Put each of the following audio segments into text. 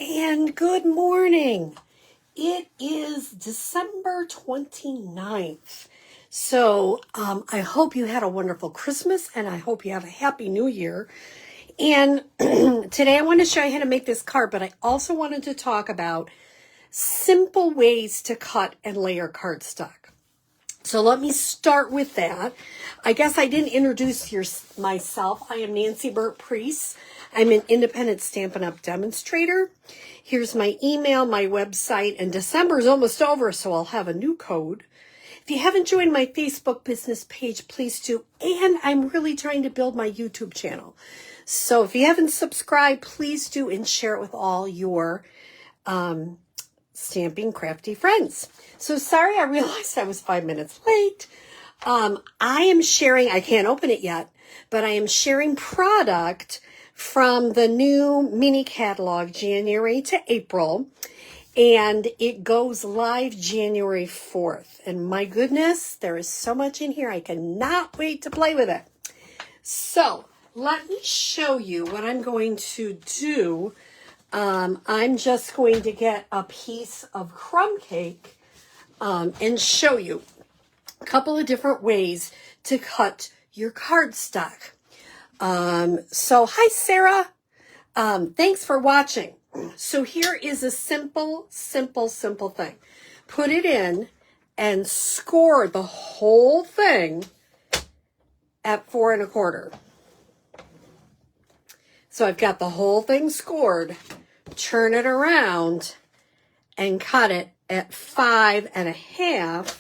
And good morning. It is December 29th. So I hope you had a wonderful Christmas and I hope you have a happy new year. And today I want to show you how to make this card, but I also wanted to talk about simple ways to cut and layer cardstock. So let me start with that. I guess I didn't introduce myself. I am Nancy Burt-Preece. I'm an independent Stampin' Up! Demonstrator. Here's my email, my website, and December is almost over, so I'll have a new code. If you haven't joined my Facebook business page, please do. And I'm really trying to build my YouTube channel. So if you haven't subscribed, please do and share it with all your stamping crafty friends. So sorry, I realized I was 5 minutes late. I am sharing, I can't open it yet, but I am sharing product from the new mini catalog, January to April, and it goes live January 4th. And my goodness, there is so much in here. I cannot wait to play with it. So let me show you what I'm going to do. I'm just going to get a piece of crumb cake and show you a couple of different ways to cut your cardstock. So hi, Sarah. Thanks for watching. So here is a simple thing. Put it in and score the whole thing at 4 1/4. So I've got the whole thing scored. Turn it around and cut it at 5 1/2.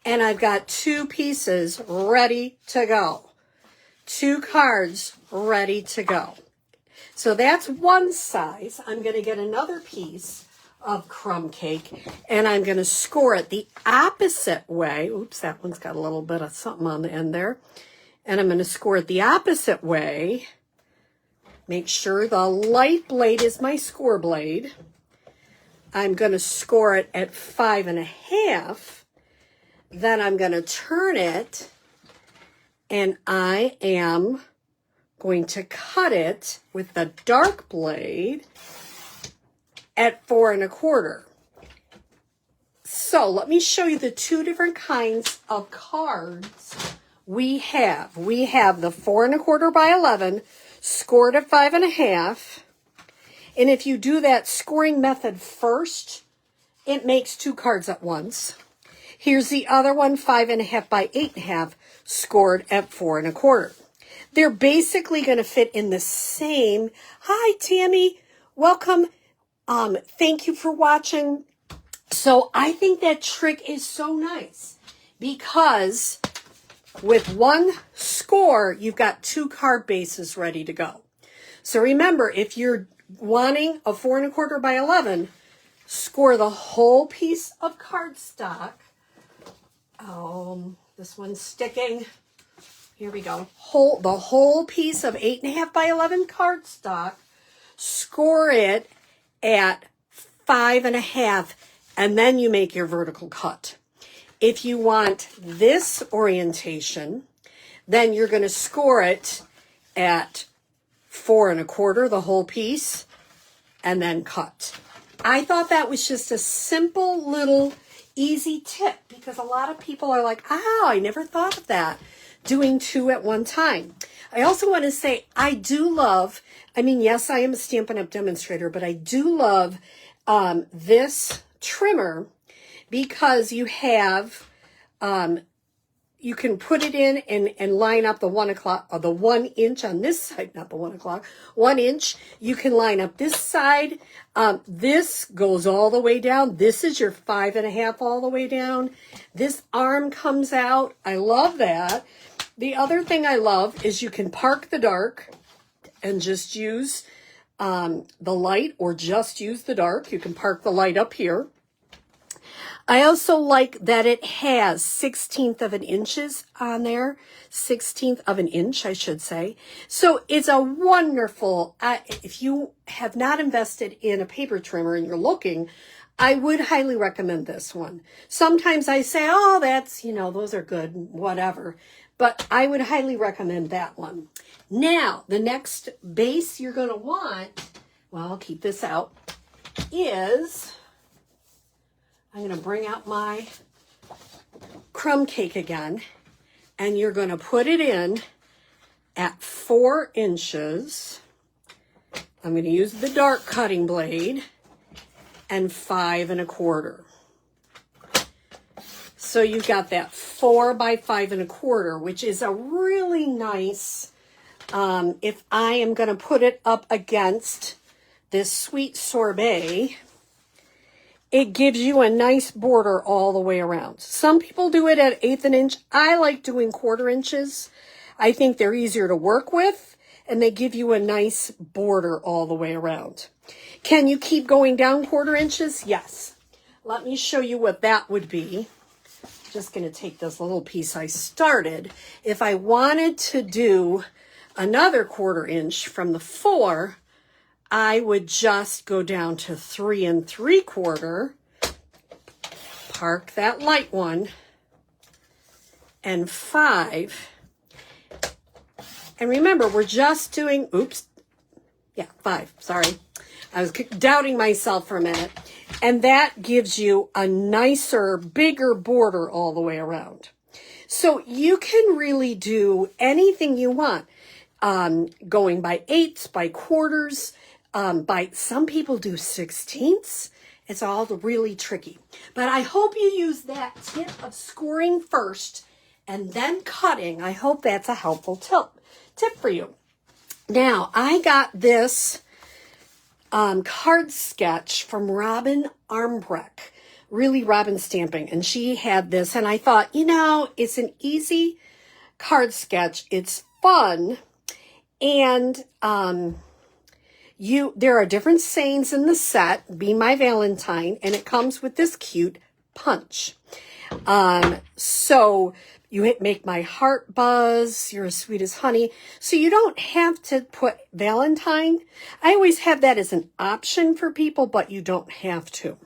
And I've got 2 pieces ready to go. 2 cards ready to go. So that's one size. I'm going to get another piece of crumb cake and I'm going to score it the opposite way. Oops, that one's got a little bit of something on the end there. And I'm going to score it the opposite way. Make sure the light blade is my score blade. I'm going to score it at 5 1/2. Then I'm going to turn it and I am going to cut it with the dark blade at 4 1/4. So let me show you the 2 different kinds of cards we have. We have the 4 1/4 by 11 scored at 5 1/2. And if you do that scoring method first, it makes 2 cards at once. Here's the other one, 5 1/2 by 8 1/2, scored at 4 1/4. They're basically going to fit in the same. Hi, Tammy. Welcome. Thank you for watching. So I think that trick is so nice because with one score, you've got 2 card bases ready to go. So remember, if you're wanting a 4 1/4 by 11, score the whole piece of cardstock. This one's sticking. Here we go. The whole piece of 8 1/2 by 11 cardstock. Score it at 5 1/2, and then you make your vertical cut. If you want this orientation, then you're going to score it at 4 1/4, the whole piece, and then cut. I thought that was just a simple little easy tip because a lot of people are like, oh, I never thought of that, doing 2 at one time. I also want to say I do love, yes, I am a Stampin' Up! Demonstrator, but I do love this trimmer because you have, you can put it in and line up the 1 o'clock, or the 1 inch on this side, not the 1 o'clock, 1 inch. You can line up this side. This goes all the way down. This is your 5 1/2 all the way down. This arm comes out. I love that. The other thing I love is you can park the dark and just use the light, or just use the dark. You can park the light up here. I also like that it has 1/16 of an inches on there. 1/16 of an inch, I should say. So it's a wonderful, if you have not invested in a paper trimmer and you're looking, I would highly recommend this one. Sometimes I say, oh, that's, those are good, whatever. but I would highly recommend that one. Now, the next base you're going to want, well, I'll keep this out, is I'm going to bring out my crumb cake again, and you're going to put it in at 4 inches. I'm going to use the dark cutting blade, and 5 1/4. So you've got that 4 by 5 1/4, which is a really nice, if I am going to put it up against this sweet sorbet, it gives you a nice border all the way around. Some people do it at 1/8 inch. I like doing 1/4 inches. I think they're easier to work with, and they give you a nice border all the way around. Can you keep going down 1/4 inches? Yes. Let me show you what that would be. Just going to take this little piece I started. If I wanted to do another 1/4 inch from the 4, I would just go down to 3 3/4, park that light one, and 5. And remember, we're just doing, 5, sorry. I was doubting myself for a minute. And that gives you a nicer, bigger border all the way around. So you can really do anything you want, going by 8ths, by quarters, by some people do 16ths. It's all really tricky. But I hope you use that tip of scoring first and then cutting. I hope that's a helpful tip for you. Now, I got this card sketch from Robin Armbrecht, really Robin stamping, and she had this, and I thought, it's an easy card sketch. It's fun, and there are different sayings in the set, Be My Valentine, and it comes with this cute punch. So you make my heart buzz, you're as sweet as honey. So you don't have to put Valentine. I always have that as an option for people, but you don't have to.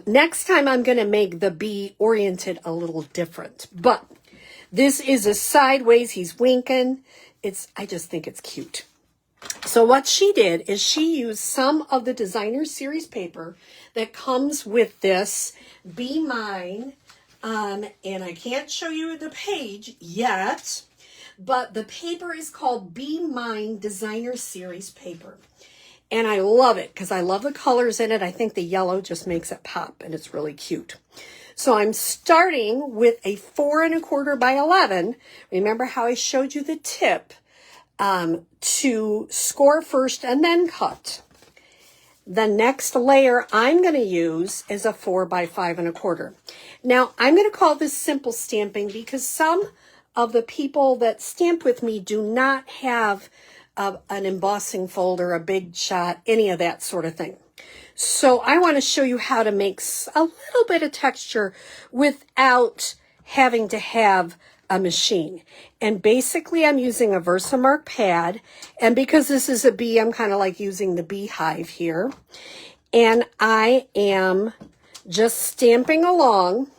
Next time I'm going to make the bee oriented a little different, but this is a sideways, he's winking. I just think it's cute. So what she did is she used some of the designer series paper that comes with this Be Mine. And I can't show you the page yet, but the paper is called Be Mine Designer Series paper. And I love it because I love the colors in it. I think the yellow just makes it pop, and it's really cute. So I'm starting with a 4 1/4 by 11. Remember how I showed you the tip, to score first and then cut. The next layer I'm going to use is a 4 by 5 1/4. Now, I'm going to call this simple stamping because some of the people that stamp with me do not have an embossing folder, a big shot, any of that sort of thing. So I want to show you how to make a little bit of texture without having to have a machine. And basically I'm using a Versamark pad, and because this is a bee, I'm kind of like using the beehive here, and I am just stamping along.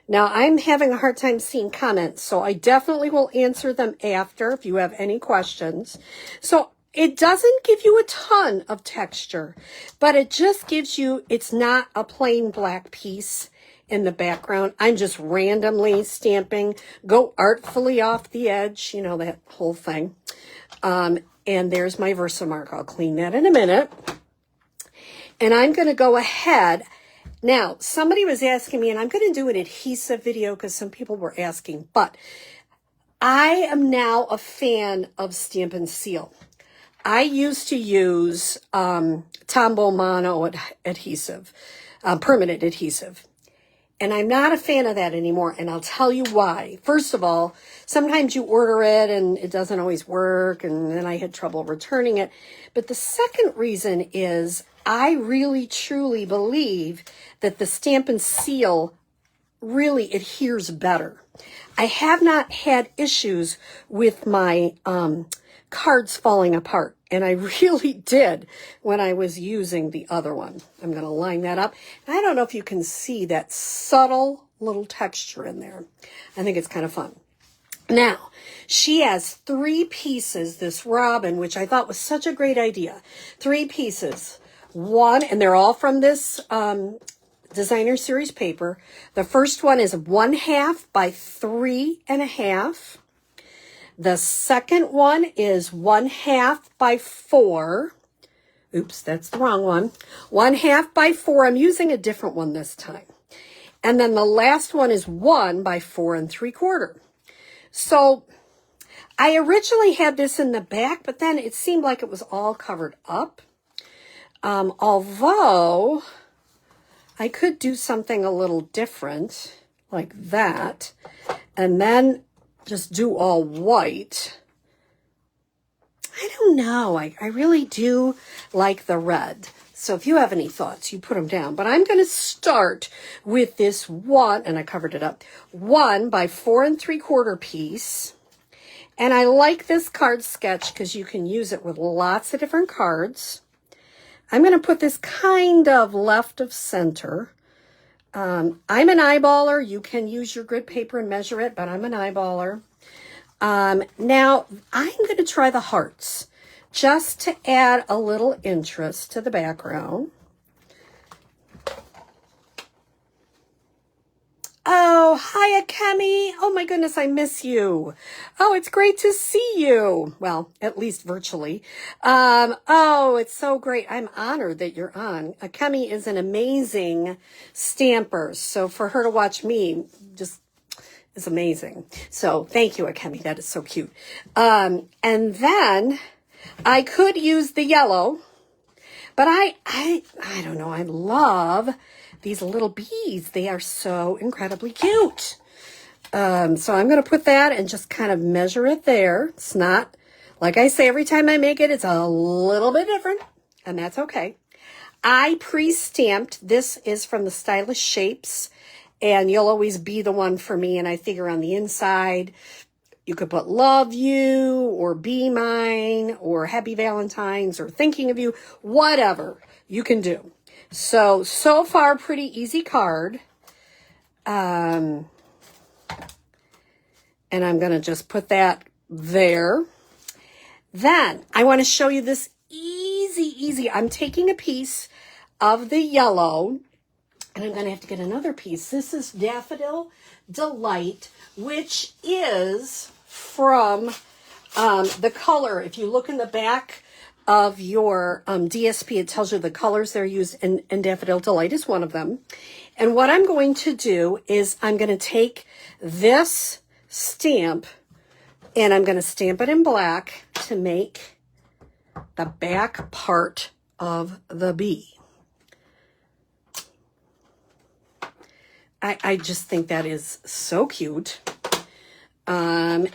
Now I'm having a hard time seeing comments, so I definitely will answer them after if you have any questions. So it doesn't give you a ton of texture, but it just gives you, it's not a plain black piece in the background. I'm just randomly stamping, go artfully off the edge, that whole thing. And there's my Versamark. I'll clean that in a minute. And I'm going to go ahead. Now, somebody was asking me, and I'm going to do an adhesive video because some people were asking, but I am now a fan of Stamp & Seal. I used to use Tombow Mono adhesive, permanent adhesive. And I'm not a fan of that anymore, and I'll tell you why. First of all, sometimes you order it and it doesn't always work, and then I had trouble returning it. But the second reason is I really truly believe that the Stamp & Seal really adheres better. I have not had issues with my cards falling apart, and I really did when I was using the other one. I'm going to line that up. I don't know if you can see that subtle little texture in there. I think it's kind of fun. Now, she has 3 pieces, this robin, which I thought was such a great idea. 3 pieces. One, and they're all from this designer series paper. The first one is 1/2 by 3.5. The second one is 1/2 by 4. Oops, that's the wrong one. 1/2 by 4. I'm using a different one this time. And then the last one is 1 by 4 3/4. So I originally had this in the back, but then it seemed like it was all covered up. Although I could do something a little different like that, and then just do all white. I don't know. I really do like the red. So if you have any thoughts, you put them down. But I'm going to start with this one, and I covered it up, 1 by 4 3/4 piece. And I like this card sketch because you can use it with lots of different cards. I'm going to put this kind of left of center. I'm an eyeballer. You can use your grid paper and measure it, but I'm an eyeballer. Now, I'm going to try the hearts just to add a little interest to the background. Oh, hi, Akemi. Oh, my goodness, I miss you. Oh, it's great to see you. Well, at least virtually. Oh, it's so great. I'm honored that you're on. Akemi is an amazing stamper. So for her to watch me just is amazing. So thank you, Akemi. That is so cute. And then I could use the yellow, but I don't know. I love these little bees. They are so incredibly cute. So I'm going to put that and just kind of measure it there. It's not, like I say, every time I make it, it's a little bit different, and that's okay. I pre-stamped. This is from the Stylish Shapes, and you'll always be the one for me. And I figure on the inside, you could put love you or be mine or happy Valentine's or thinking of you, whatever you can do. So far, pretty easy card. And I'm going to just put that there. Then I want to show you this easy. I'm taking a piece of the yellow, and I'm going to have to get another piece. This is Daffodil Delight, which is from the color. If you look in the back of your DSP, it tells you the colors they're used, and Daffodil Delight is one of them. And what I'm going to do is I'm going to take this stamp and I'm going to stamp it in black to make the back part of the bee. I just think that is so cute. And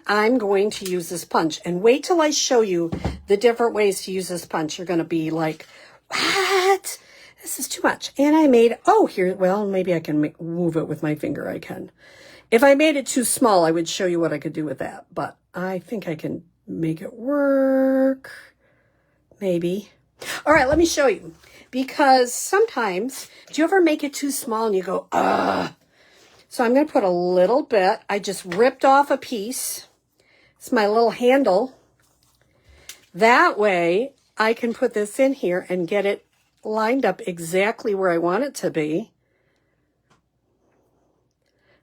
I'm going to use this punch. And wait till I show you the different ways to use this punch. You're going to be like, what? This is too much. And I made, oh, here, well, maybe I can move it with my finger. I can. If I made it too small, I would show you what I could do with that. But I think I can make it work. Maybe. All right, let me show you. Because sometimes, do you ever make it too small and you go, ugh? So I'm going to put a little bit. I just ripped off a piece. It's my little handle. That way, I can put this in here and get it lined up exactly where I want it to be.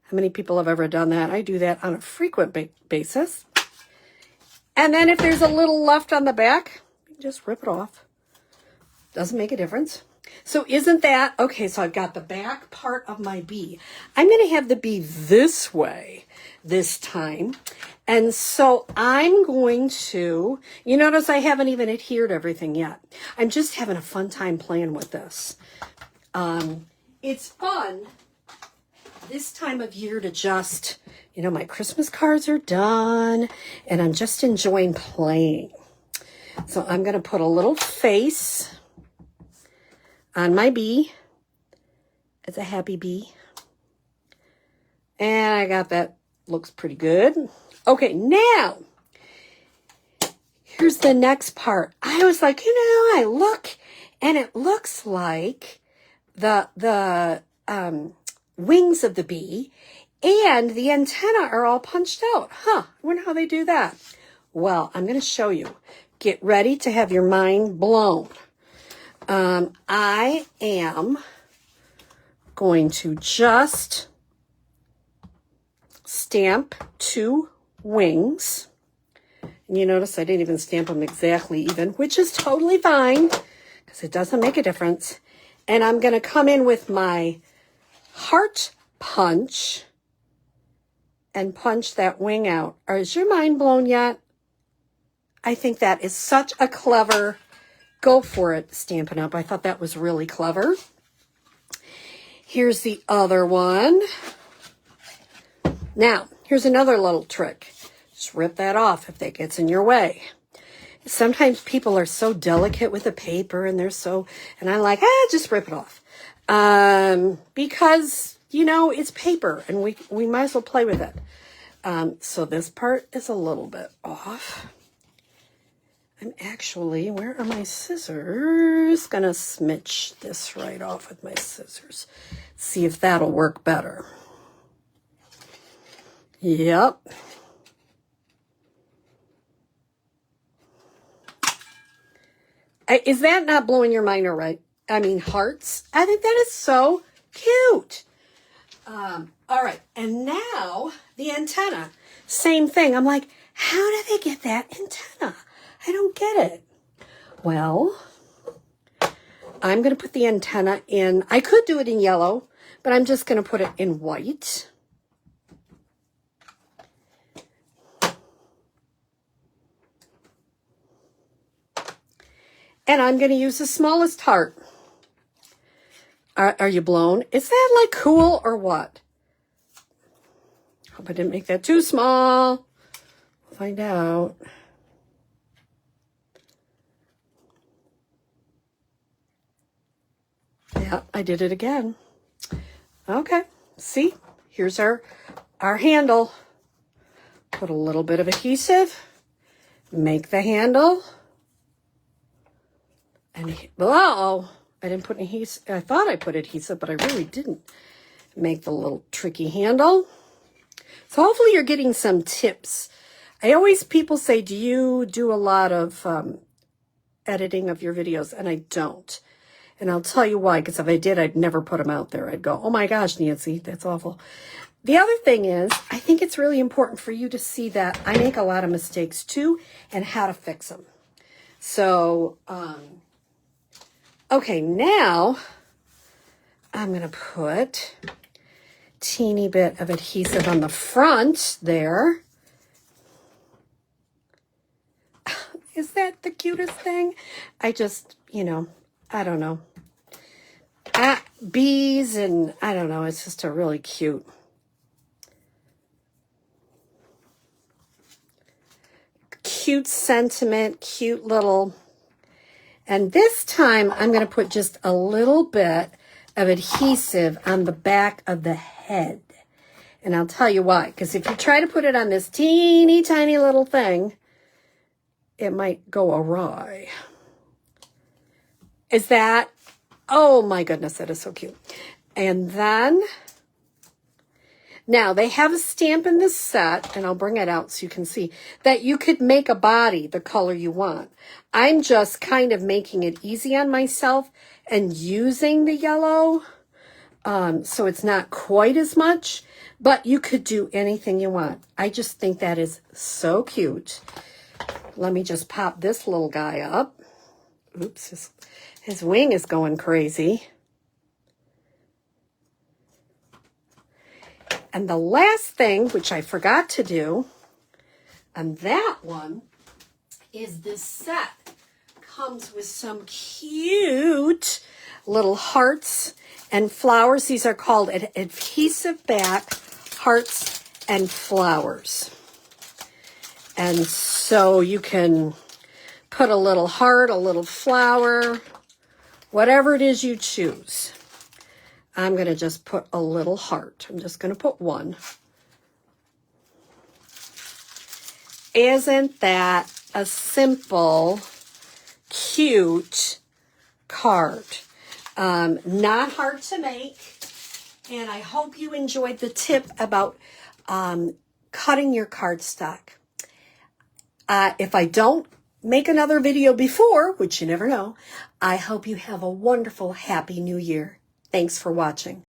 How many people have ever done that? I do that on a frequent basis. And then if there's a little left on the back, just rip it off. Doesn't make a difference. So isn't that, okay, so I've got the back part of my bee. I'm going to have the bee this way this time. And so I'm going to, you notice I haven't even adhered everything yet. I'm just having a fun time playing with this. It's fun this time of year to just, you know, my Christmas cards are done and I'm just enjoying playing. So I'm going to put a little face on my bee. It's a happy bee. And I got that. Looks pretty good. Okay, now, here's the next part. I was like, you know, I look, and it looks like the wings of the bee, And the antennae are all punched out. Huh, I wonder how they do that. Well, I'm going to show you. Get ready to have your mind blown. I am going to just stamp 2 wings. And you notice I didn't even stamp them exactly even, which is totally fine because it doesn't make a difference. And I'm going to come in with my heart punch and punch that wing out. Is your mind blown yet? I think that is such a clever, go for it, Stampin' Up. I thought that was really clever. Here's the other one. Now, here's another little trick. Just rip that off if that gets in your way. Sometimes people are so delicate with the paper and and I'm like, just rip it off. Because, you know, it's paper and we might as well play with it. So this part is a little bit off. I'm actually, where are my scissors? Gonna smidge this right off with my scissors. See if that'll work better. Yep. Is that not blowing your mind all right? I mean, hearts. I think that is so cute. All right. And now the antenna. Same thing. I'm like, how did they get that antenna? I don't get it. Well, I'm going to put the antenna in. I could do it in yellow, but I'm just going to put it in white. And I'm going to use the smallest heart. Are you blown? Is that like cool or what? Hope I didn't make that too small. We'll find out. Yeah, I did it again. Okay, see? Here's our handle. Put a little bit of adhesive. Make the handle. And, I didn't put adhesive. I thought I put adhesive, but I really didn't. Make the little tricky handle. So hopefully you're getting some tips. People say, do you do a lot of editing of your videos? And I don't. And I'll tell you why, because if I did, I'd never put them out there. I'd go, oh my gosh, Nancy, that's awful. The other thing is, I think it's really important for you to see that I make a lot of mistakes too, and how to fix them. So, okay, now I'm going to put a teeny bit of adhesive on the front there. Is that the cutest thing? I just, I don't know. Bees and I don't know. It's just a really cute. Cute sentiment, cute little. And this time I'm going to put just a little bit of adhesive on the back of the head. And I'll tell you why. Because if you try to put it on this teeny tiny little thing, it might go awry. Is that, oh my goodness, that is so cute. And then, now they have a stamp in this set, and I'll bring it out so you can see, that you could make a body the color you want. I'm just kind of making it easy on myself and using the yellow, so it's not quite as much, but you could do anything you want. I just think that is so cute. Let me just pop this little guy up. Oops, his wing is going crazy. And the last thing, which I forgot to do, on that one, is this set comes with some cute little hearts and flowers. These are called adhesive back hearts and flowers. And so you can put a little heart, a little flower, whatever it is you choose. I'm going to just put a little heart. I'm just going to put one. Isn't that a simple, cute card? Not hard to make. And I hope you enjoyed the tip about cutting your cardstock. If I don't make another video before, which you never know, I hope you have a wonderful, happy new year. Thanks for watching.